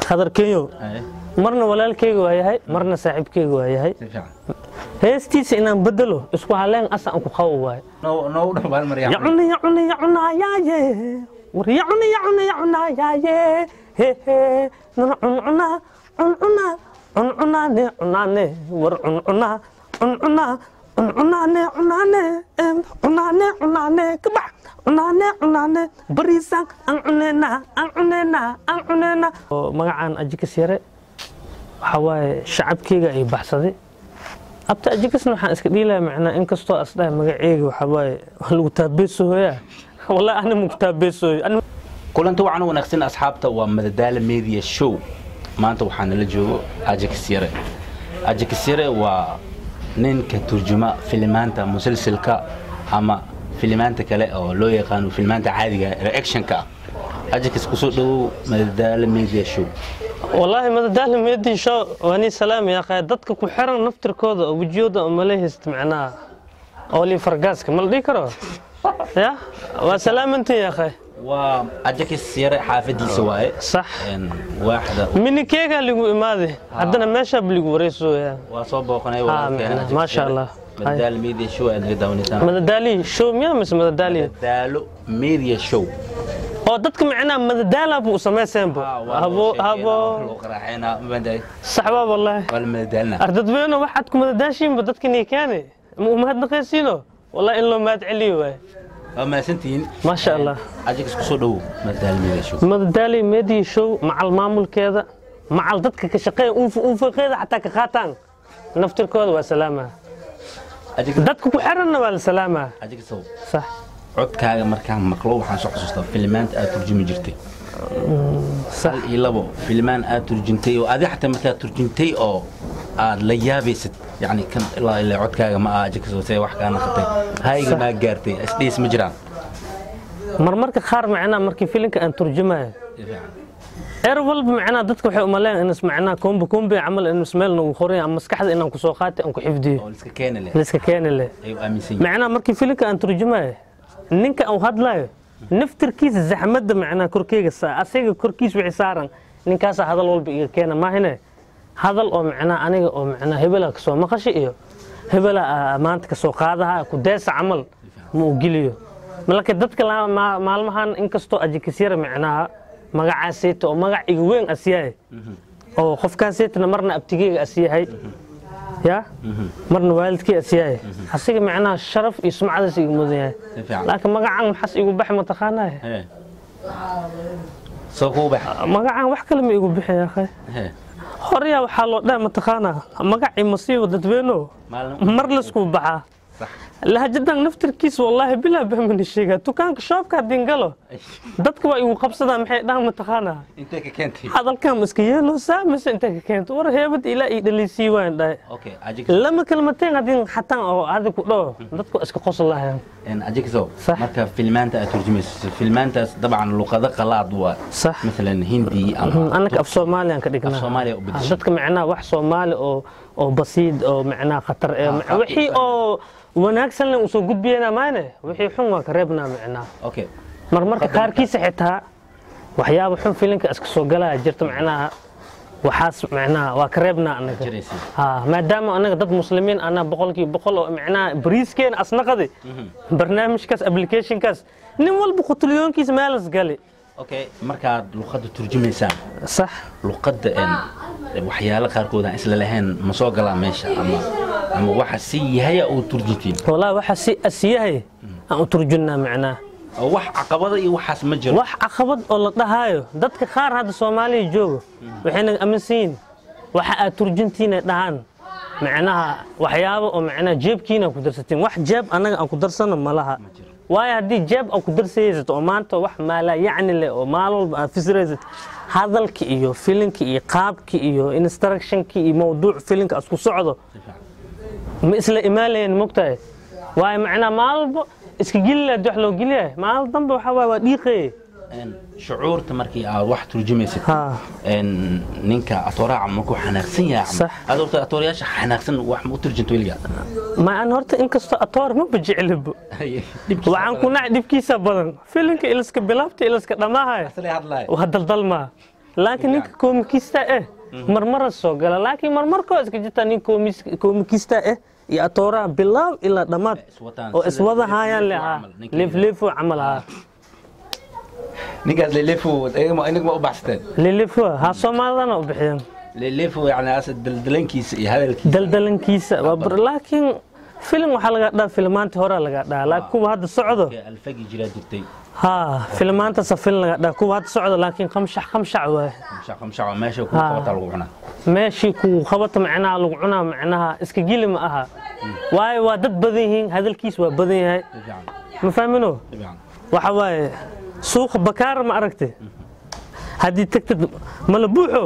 خضر كيو مرنا ولا الكيو هاي مرنا صاحب كيو هاي هستيس إن بدلوا اسمه هلين أصلا أكو خواي نو بالمريم يعوني يا وريعوني يا هي عنا كبح بريسان عننا مقعان أجيك سيرة حواي شعب كيغا أي بحصدي أبتا أجيك سنوحان إسكديلا معنا إنك استوى أصدها مقعيغ وحواي لو تابيسو هيا والله أنا مكتابيسو كلنت وعنا ونقسن أصحابته ومددال ميديا شو ما أنت وحنا لجو أجيك سيرة أجيك سيرة ونين كترجمة فيلمانتا مسلسل كا أما فيلمانتا كلا أو لو يقانو فيلمانتا عادية رياكشن كا أجيك سكسودو مددال ميديا شو والله مددال ميديا شو واني سلام يا أخي دتك كحرن نفتر كودا وجوده أمليه استمعناه أولي فرقاسك مال ديكرو يا وسلام أنت يا أخي وأجيك السيارة حافظي سواء صح واحدة من كيكا اللي يقول ماذا عندنا ماشى اللي يقول ريسو يا وصوبه قناة ما شاء الله مددال ميديا شو اللي داونيتان مددالي شو ميا مس مددالي مددالو ميديا شو أو دتك معنا مددال أبو سماه سامبو أبو راحينا مدد صحبة والله ولا مددالنا أردت بينه واحدكم مدداشين بدتك نيكاني وما هاد نقيسينه والله إلا ما تعلي وين أما سنتين ما شاء الله أجيك سكسودو مددال ميديا شو مددالي ميديا شو مع المامل كذا مع الضدك كشقي أوف كذا حتى كخاتان نفتر كذا وسلامة ضدك كحرنا ولا سلامة أجيك سو صح عد كاغا مركان مقلوب waxaan soo xasuustaa filmaan aad turjumi jirtay صح ilabo filmaan aad turjintay oo aad xataa markaa turjintay oo aad la yaabaysid yani kan ilaa codkaaga ma aajik soo say wax kaana qatay hayga ma gaartay isdhiis ma jiraan marmarka qaar macna markii filimka aan turjumayo erwal macna dadku waxay u maleen in ismacna kombe amal in ismeelna uu qoray ama maskaxda inaan ku soo qaatay aan ku xifdiyo oo iska keenale ayuu aaminsan macna markii filimka aan turjumayo ninka uu hadlayo naftirkiisa zaxmadda macna korkeyga asaga korkiisa wixii saaran ninkaas hadal walba iga keena ma hine hadal oo macna aniga oo macna hebela ka soo maqashay iyo hebela maanta ka soo qaadaha ku deesa amal ma u giliyo malaka dadka maalmahan inkastoo ajikisira macnaha magacaasayto oo magac iga weyn asiyahay oo qofkaasaytna marna abtigeyga asiyahay يا مرنا والدكي أسياي حسيق معنا شرف يسمع هذا شيء مذيع لكن ما قاعد محس يقول بح متخانة سوق بح ما قاعد وح كلمة يقول بح يا أخي حرية وحاله لا متخانة ما قاعد مصيبة تبينه مرلسكوا بحا لها جدا نفتر كيس والله بلا بهم من الشيء تو كان شوف كادين قالوا دتك بقى يقبصدا محي دام متخانه انت كنتي هذا الكلام مسكين سامس انت كنت ور هيبد الى يدلي سي وين داي اوكي اجيك لما كلمتين هذين حتى هذا كدو دتك اسك قصل لها ان اجيك سو marka filmaanta aad turjumayso filmaantaas dabcan luqada qalaad waa صح مثلا هندي انك af Soomaaliyan ka dhignaa Soomaaliya u bedeshay dadka macnaa wax Soomaali oo basiid oo macnaa khatar wixii oo wanaagsan la soo gudbiyana maane wixii xun waa ka reebnaa macnaa okay marmarka qaarkiisa xitaa waxyaabo xun filimka iska soo galaa jirta macnaa waxaas macnaa waa ka reebnaa anaga maadaama anaga dad muslimiin ana boqolkiiba boqol oo macnaa bariiskeen asnaqadi barnaamijkaas applicationkaas nin walba qutulyoonkiisa meelas gali okay markaad luqada turjumaysaan صح luqada waxyaalo qaarkood aan isla lahayn ma soo galaa meesha ama waxa si yahay oo turjintiin والله waxa si asiyahay aan turjunna macnaa wax caqabada iyo waxaas ma jiro wax caqabad oo la dhahayo dadka qaar hadda Soomaaliya joogo waxayna aaminsan waxa aad turjintiina dhahan macnaha waxyaabo oo macnaa jeebkiina ku darsatiin wax jeeb anaga aan ku darsano malaha waayo hadii jeeb aan ku darsaysid oo maanta wax maala yacni le oo maal walba aad fisiraysid hadalki iyo filimki iyo qaabki iyo instructionki iyo mawduuc filimka isku socdo ma isla imaanayeen mugtahay waayo macnaa maal walba iska gilila wax loo giliyaa maal dambe waxa waa dhiiqay shucuurta markii aad wax turjumaysid ninka atooraca ma ku xanaaqsan yahay adoorta atoorayaasha xanaaqsan wax ma u turjinto weliga ma aan horta inkastoo atoor ma bajicilib waxaan ku nacay dibkiisa badan filimka ilaska bilaabta ilaska dhamaahay waa daldalma laakiin ninka koomikista marmara soo gala laakiin marmarkoo iska jirta nin koomikista iyo atooraha bilaaw ilaa dhammaad oo iswada haayaan leha leefleefo camal ha ninkaas leefleefo inaga ma u baxsateen leefleefo ha Soomaalidana u bixiyeen leefleefo yani asad daldalankiisa iyo hadalkiisa daldalankiisa laakiin filim waxa laga dhaa filmaanta hore laga dhaa laakiin kuwa hadda socdo alfagi jira jirtay ها فيلمانتا سفيل laga dhaa kuwa hadda socdo laakiin qamshac waay qamshac meesha ku qabata lagu cunaa meeshii ku qabata macnaha lagu cunaa macnaha iska gili ma aha waay waa dad badan yihiin hadalkiis waa badan yahay ma fahmino waxa waay suuq bakaar ma aragtay hadii tagtid ma la buuxo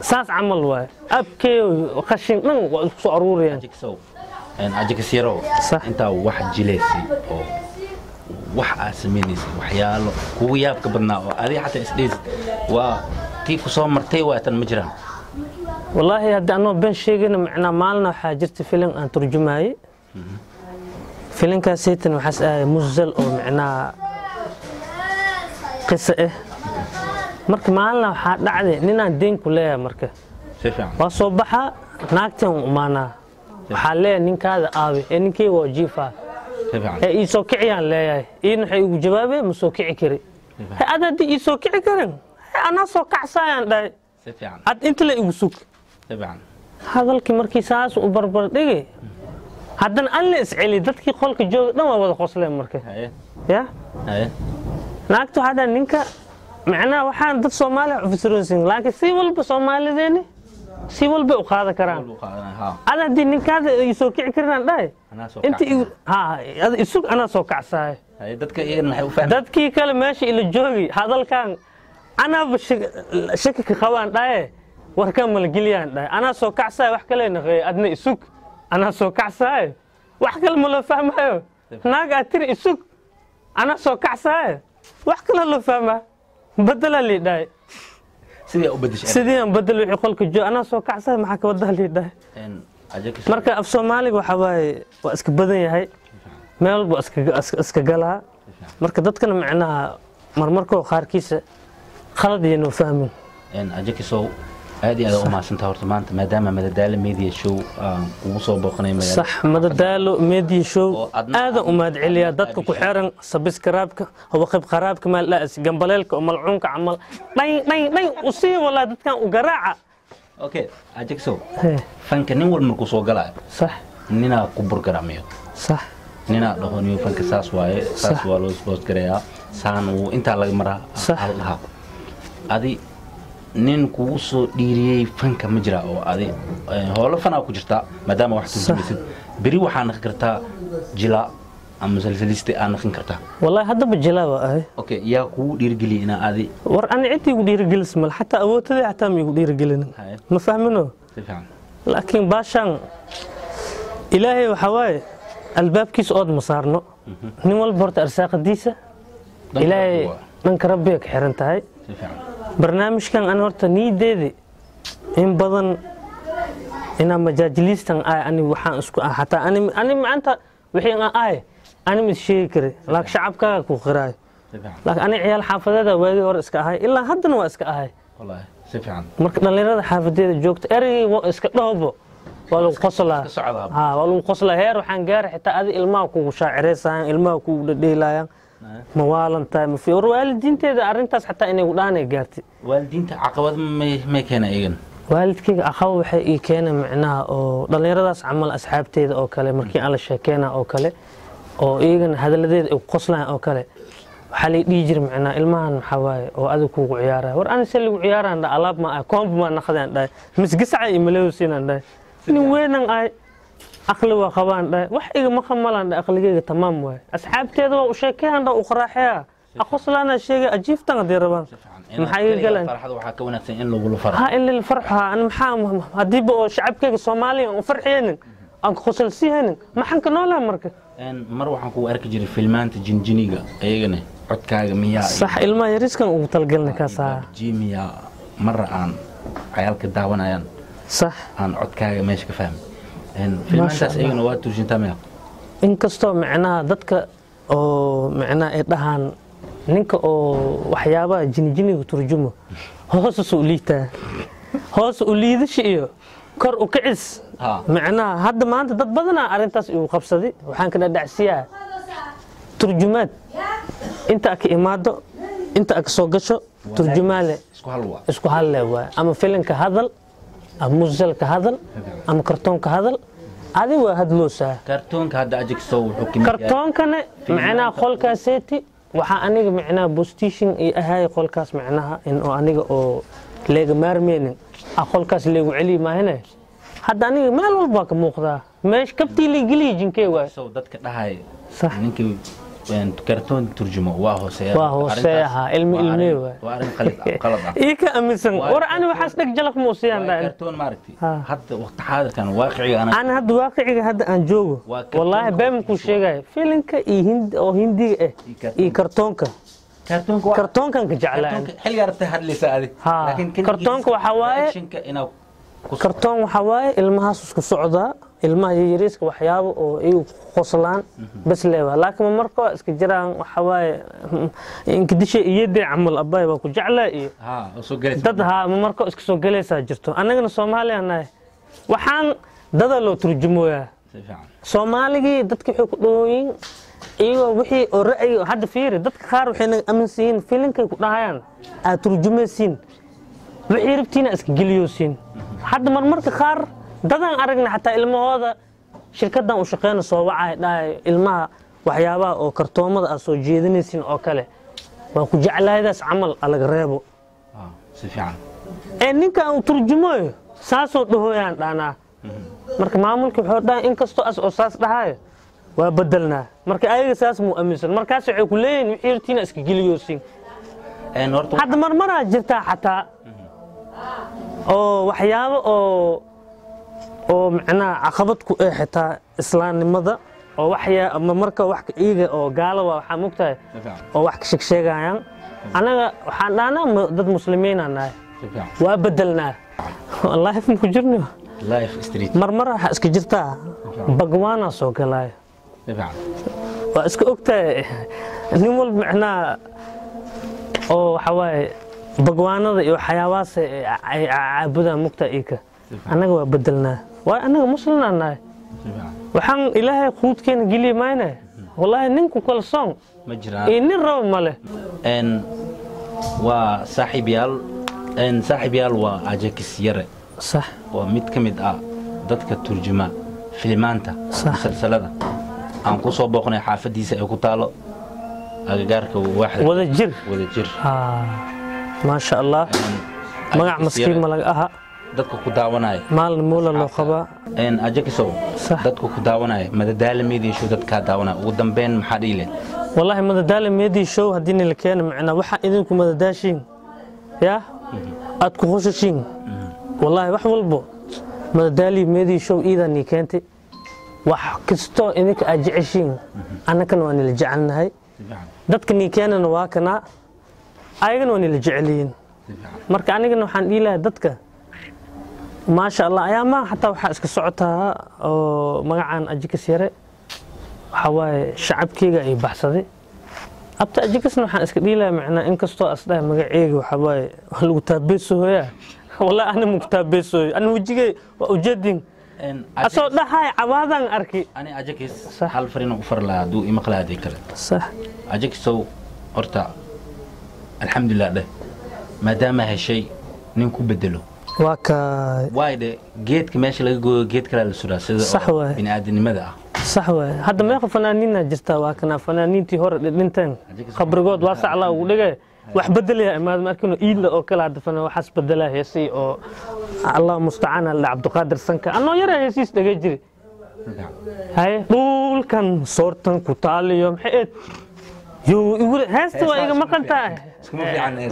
saas camal waay abkee qashin dhan waa isku soo aruuriyaan ajika siro inta wax jileysay oo wax aasmeynaysa waxyaalo kuwa yaabka badnaa oo adiga xataa isdheys waa tii ku soo martay waa tan ma jiraan wallahi hadda anoo been sheegayna macna maalna waxa jirta filim aan turjumaayay filimkaas saytan waxaas ahay muzzal oo macna qisa marka maalna waxa dhacday ninaan deen ku leeyahay marka si fiican waa soo baxa naagtan umaana waxa leeyahay ninkaada aabe ninkii waa jiifa إيسو كعيان لا إين حي وجوابه مسوكع كري هذا دي إيسو كعي كرن أنا سوكع سايان ده عاد أنت لا يوسوك طبعا هذا الكمر كيساس وبربر دقي هذا أنا إسعلي دتك خلق جو ده ما بده خصله مركه يا ناكتو هذا نينك معنا وحان ضد صومالي عفسروسين لكن سيول بصومالي ذيني سيول بأخذ كران هذا دي نينك هذا يسوكع كرن ده انت ها هذا السوق انا سو كعساي dadka iyaga maxay u fahmeen dadkii kale meesha ila joogi hadalkan ana shaki ka qabaan dhaay warkan malgeliyaan dhaay ana soo kacsaay wax kale naqay adna isug ana soo kacsaay wax kale ma la fahmayo naaga tiri isug ana soo kacsaay wax kale la fahma badala li dhaay sidii aan badal wixii qolka joo ana soo kacsaay maxaa ka wada li dhaay marka af Soomaaliga waxa waay waa iska badan yahay meel buu iska galaa marka dadkana macnaha marmarkoo qaarkiisa khalad inuu fahmin ajakiso aad iyo aad u maasanta horta maanta maadaama madadaalo media show ugu soo booqanay magaalada صح madadaalo media show aad u maad celiya dadka ku xiran subscribe-ka oo qayb qaraabka meel la is gambaleelka oo malcuunka camal dhay u sii wala dadkan u garaaca اوكي اجكسو فانك نين ول مركو سو غلا صح نينا ku burgaraamiyo صح nina dhahooniyo fanka saas waaye saas waa loo soo gareeyaa saan uu inta laga maraa hal adi nin ku soo dhiiriyay fanka ma jira oo adi hoola fana ku jirta maadaama wax turjumaysid bari waxaan kartaa jila ama salsaliste aan naqin kartaa wallahi hadda bajilaa waa okay yaa ku dhiirgelina adi war aan cidi ku dhiirgelis mal hatta awoodada hatta ma igu dhiirgelin ma fahmino laakiin baashan ilaahay waxa waaye albaabkiis ood ma saarno nin walba horta arsaaqadiisa ilaahay dhanka rabbiga ka xiran tahay barnaamijkan aan horta niideedi in badan ina majaajiliistan ay ani waxaan isku hatta ani maanta wixii aan ay أنا مش كري لكن شعبك كوخراي لكن أنا عيال حافظة واجي ورا هاي إلا هدنا هاي والله سيف عن مركنا لنا حافظة جوكت أري إسكتلهبو ولو قصلا ولو قصلا هير وحن جارح حتى هذه الماء كو شاعريس الماء كو ديلايا موالن تايم في والدين تيدا أرنتاس حتى إني وداني جارتي والدين عقبات ما كان إيجن والدك أخو حقيقي كان معناها أو دليرداس عمل أصحاب تيدا أو كله مركي على الشكينا أو كله oo iigan hadaladeed ay qoslaan oo kale waxa la dhigi jiray macna ilmahan waxa waaye oo aad ku ciyaara war aan si lagu ciyaaraan alaab ma koomb ma naqdaan dhay misgisacay imalowsiinaan dhay nin weenan ay aqli waa qabaan dhay wax iga ma khamalan dhay aqligeyga tamaam waay asxaabteeda waa u sheekeen dhaa u qaraxaya aqoslaana sheegay ajiiftan hadii rabaan maxay galaan farxada waxa ka wanaagsan in lagu farxo ha in la farxo aan maxaa hadii boo shacabkeyga Soomaaliya oo farxiyeen aan qosolsiin maxan ka noolaa marka mar waxaan ku arki jiray filmaanta jinjiniga ayagana codkaaga miyaa صح ilma yariskan ugu talgalna ka saa jimiya mar aan cayalka daawanayaan صح aan codkaaga meesha ka fahmay filmaantaas ayagana waa turjintaa miyaa in kasto macnaha dadka oo macnaha ay dhahan ninka oo waxyaabaha jinijiniga turjumo hoos u liitaa hoos u liidasho iyo kor u kicis macnaha hadda maanta dad badan arintaas uu qabsaday waxaan ka dhacsiyaa turjumaad inta ka imaado inta ka soo gasho turjumaale isku hal waa ama filimka hadal ama musalsalka hadal ama kartoonka hadal adi waa hadloosaa kartoonka hadda Ajax wuxuu kimid kartoonkana macnaha qolkaaseeti waxa aniga macnaha boostation ay ahay qolkaas macnaha in oo aniga oo leega maarmeenin qolkaas leegu celi maahane hadda aniga meel walba ka muuqdaa meesh kabtii la geliyo jinkee waa soo dadka dhahay ninkii kartoon turjumo waa hooseeyaha ilmi waa arin qalad ka amisan war ani waxaas dhag jalaq muusiyaan kartoon maaragti hadda waqti xaadirkan waaqiciga ana hadda waaqiciga hadda aan joogo wallahi baan ku sheegay filimka iyo hindiga iyo kartoonka kartoonkan ka jeclaan xilli yarta hadlaysa adi laakiin kartoonka waxa waaye kartoon waxa waaye ilmahaas isku socdaa ilmaha yariiska waxyaabo oo ay qoslaan bas leeyahay laakiin marka iska jiraan waxa waaye in kadishay iyadii camal abay waa ku jeclaa iyo soo galaysa dad marka iska soo galaysa jirto anagana Soomaaliyeed waxaan dada loo turjumoyaa Soomaaligi dadkii wuxuu ku dhooyin iyo wixii oo ra'yi hadda fiiri dadka qaar waxay aaminsan filimka ku dhahayaan aad turjumaysiin wixii rabtiina iska geliyoosiin hadda marmarka qaar dadan aragna xataa ilmahooda shirkadan u shaqeeyna soo wacay dhaay ilmaha waxyaabaha oo kartoomada ah soo jeedinaysiin oo kale waa ku jeclaaydaas camal alaga reebo si fiican ninka uu turjumayo saasoo dhahooyaan dhaana marka maamulka wuxuu dhahay in kasto oo saas dhahayo waa bedelnaa marka ayaga saas muu aaminsan markaas waxay ku leeyihiin wixii rabtiina iska geliyoosiin hadda marmaraa jirtaa xataa oo waxyaabo oo macnaha caqabad ku ah xitaa islaamnimada oo marka wax iiga oo gaalo waxa mugtahay oo wax ka sheegayaan anaga waxaan dhaanaa dad muslimiin nahay waa bedelnaa wallahi ma jirno life street marmar waxa iska jirtaa bagwaana soo galay waa iska ogtahay nin walba macnaha oo waxa waaye bagwaanada iyo waxyaabahaas ay caabudaan mugta iika anaga waa bedelnaa waa anaga muslimaan nahay waxaan ilaahay quudkeena geli maayna wallahi ninku kalsoon ma jiraan nin rabo male waa saaxiibayaal waa Ajax yare صح ومid kamid ah dadka turjuma filmaanta salsalada aan ku soo booqnay xaafadiisa ay ku taalo agagaarka wada jir ما شاء الله magac maskiin ma laga aha dadka ku daawanaya maalin moola loo qaba Ajax dadka ku daawanaya madadaala media show dadka daawanaya ugu dambeyn maxaa dhiileen wallahi madadaala media show hadii la keeno macna waxa idinku madadaashin ya aad ku khushishin والله wax walbo madadaali meedii show iidan ni keentay wax kasto idinka aad jeceshiin annaka waan la jecelnahay dadka ni keenana waa kana ayagana waan la jeceliin marka anigana waxaan dhiilahay dadka ma sha Allah ayaama hatta waxa iska socotaa oo magacaan Ajax yare waxa waaye shacabkayga ay baxsaday abta Ajaxna waxaan iska dhiilahay macna in kasto asdaa magacayga waxa waaye lagu taabeesooyaa والله أنا مكتبسوي أنا وجهي وأجدين أصلا هاي عوضان أركي أنا أجاكس حال فرينا أفر لا دو إمقلا هذه كله صح أجاكسو أرتا الحمد لله ده ما دام هالشيء ننكو بدله واكا وايد جيت كماشي لقوا جيت كلا السورة صح واي بني آدم ماذا صح واي هذا ما يخف فنانين جستا واكنا فنانين تهور لنتين خبر جود واسع الله ولقى wax beddelaya ma markii iidla oo kala hadafana waxas beddelaa heesay oo Allah musta'aan la Abdulqaadir Sanka anoo yara heesiis dhaga jiri hay dhulkan soortan ku taaliyo maxay igu heesta waa iga maqantaa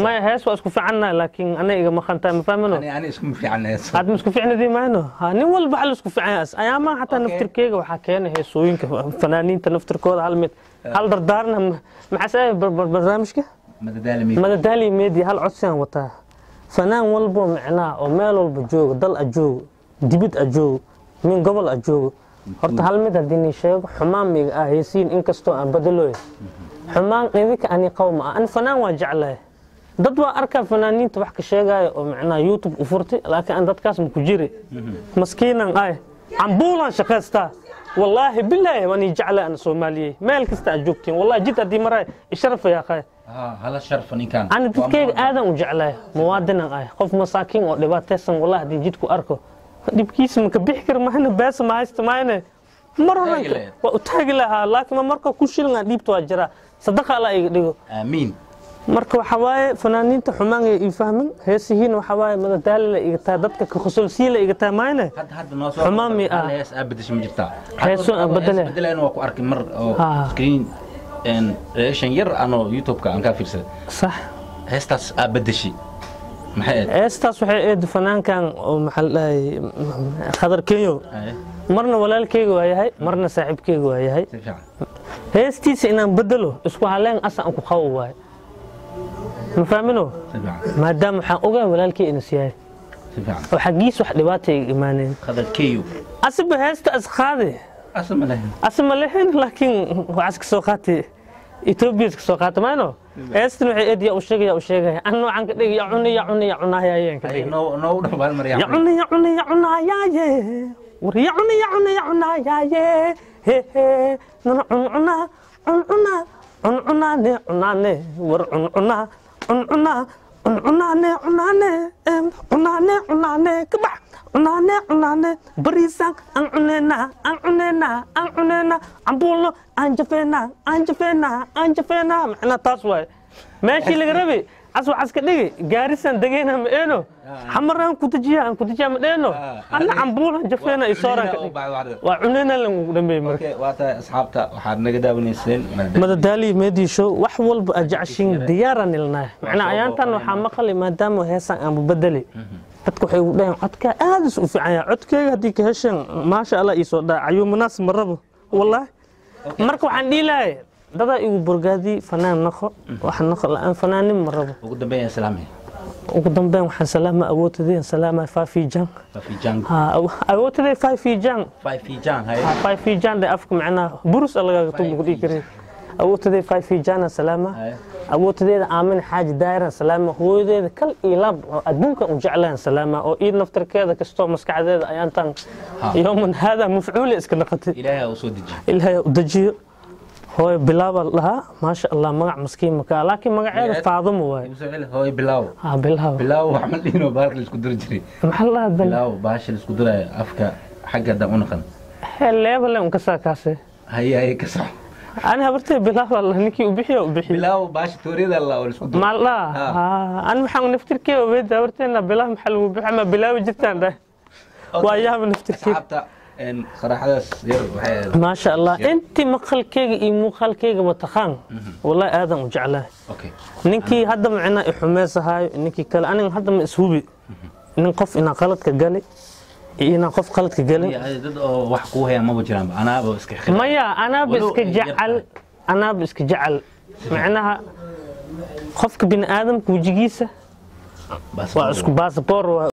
ma hees waa isku fiicana laakiin ana iga maqantaa ma fahmano ana isku fiicana had isku fiicnadii maano ha nin walba hal isku fiicanaas ayaama hatta naftirkeyga waxa keenay heesooyinka fanaaniinta naftirkooda hal mid hal dardaarna maxaa barnaamijka madadaali media hal codsiyan wata fanaan walbo macnaa oo meel walba joogo dal ajoog dibid ajoog min gobol ajoog horta hal mid hadii sheego xumaan miga ah heesiin in kasto aan badalooy xumaan idinka ani qowma aan fanaan waa jeclahay dad waa arkaa fanaaniinta wax ka sheegaya oo macnaa youtube u furtay laakiin aan dadkaas ma ku jiri maskiinan ay cambuulan shaqaystaa wallaahi bilaahi waan jeclay ana Soomaaliyeey meel kasta aad joogtiin wallaahi jid hadii maray isharaf yaa qay hala sharfan kan ana dadkayga aadan u jeclay muwaadinan ay qof masaakiin oo dhibaataysan wallaahi hadii jidku arko dibkiisa ma ka bixi kar mahna baas ma haysto maayna maroran waa u taagi lahaa laakiin marka ku shilnaa dhiibto waa jira sadaqa la iga dhigo amiin marka waxa waaye fanaaniinta xumaan ay fahmin heesihiin waxa waaye madadaalo la iga taa dadka ka khusulsiin la iga taa maayna hadda noo soo xumaan mi ah hees abadish ma jirta heeso bedelaan waa ku arkay mar oo screen en reaction yar ano youtube ka aan ka fiirsaday صح heestaas abadishi maxay heestaas waxay eed fanaankan oo maxal khadar keeyo marna walaalkeyga waa yahay marna saaxiibkeyga waa yahay heestiisa inaan bedelo isku haleen asan ku qaw waay ma fahmino maadaama waxaan ogaa walaalkey inuu siyaay oo xaqiis wax dhibaatay iimaaneen khadar keeyo asba heesta asqaade asma lehen laakiin waxa ka soo qaatay Ethiopia ka soo qaatay maano heestan waxay eed ya u sheegay aan noocan ka dhig ya cunaayeen ka dhig no dhawaal mar ya cunaayeen war ya cunaayeen he cunaane war cunaane kabax cunaane bariisan aan cunena cambuulno aan jafeena macna taas waay meeshii laga rabay aswa aska dhigi gaarisan dageyna ma eeno xamaran ku tajiya ma dheeno alla cambuulan jafeena isooran ka dhig waa cunena lan dhamay marka waa taa asxaabta waxaad naga daawanayseen madadaali media show wax walba ajacshin diyaaran ilnaa macna ayaantan waxa maqlay maadaama heesan aan bedeli dadku waxay u dhayn codka aad u fiican yahay codkayga hadii ka heshan ma sha Allah isoo dhacayo munaasib marabo wallahi marka waxaan dhiilay dada igu burgaadi fanaan naqo waxaan naqo la fanaanin marabo ugu dambeeyay salaamay ugu dambeyn waxaan salaama awoodtay salaama faafijan awoodtay faafijan faafijan da afku macna burus laga tubo dhigay awoodtay faafijan salaama awoodteeda aamin xaaji daayran salaama hooyadeeda kal ilaab adduunka u jeclaan salaama oo ii naftarkeeda kasto maskaxdeeda ayaan tan yooman hada mafcuul iska naqatay ilaahay u dajiyo hooy bilaab laha ma sha Allah magac maskiin maka laakiin magaceeda faadimo waay hooy bilaw bilaw waxaan dhino baar la isku dir jiray maxalla bilaw baash la isku diray afka xagga da unaqan level ka saakaase hayay ka sax أنا هبرتي بلاو والله نكى وبحيا بلاو باش توريد الله ولا شو ما لا أنا محاول نفتر كي وبيد هبرتي أنا بلاو محل وبحيا ما بلاو جدا ده وياهم نفتر كي إن صراحة سير ما شاء الله أنت مخل كي مخل كي متخان والله هذا مجعله أوكي نكى هذا معنا حماسة هاي نكى كلا أنا هذا مسؤولي نقف إن غلط كجالي إنا قف قلت كجالي ضد وحكوها ما بجرام أنا بسك مايا أنا بسك جعل معناها قفك بين آدم كوجيسة باسبور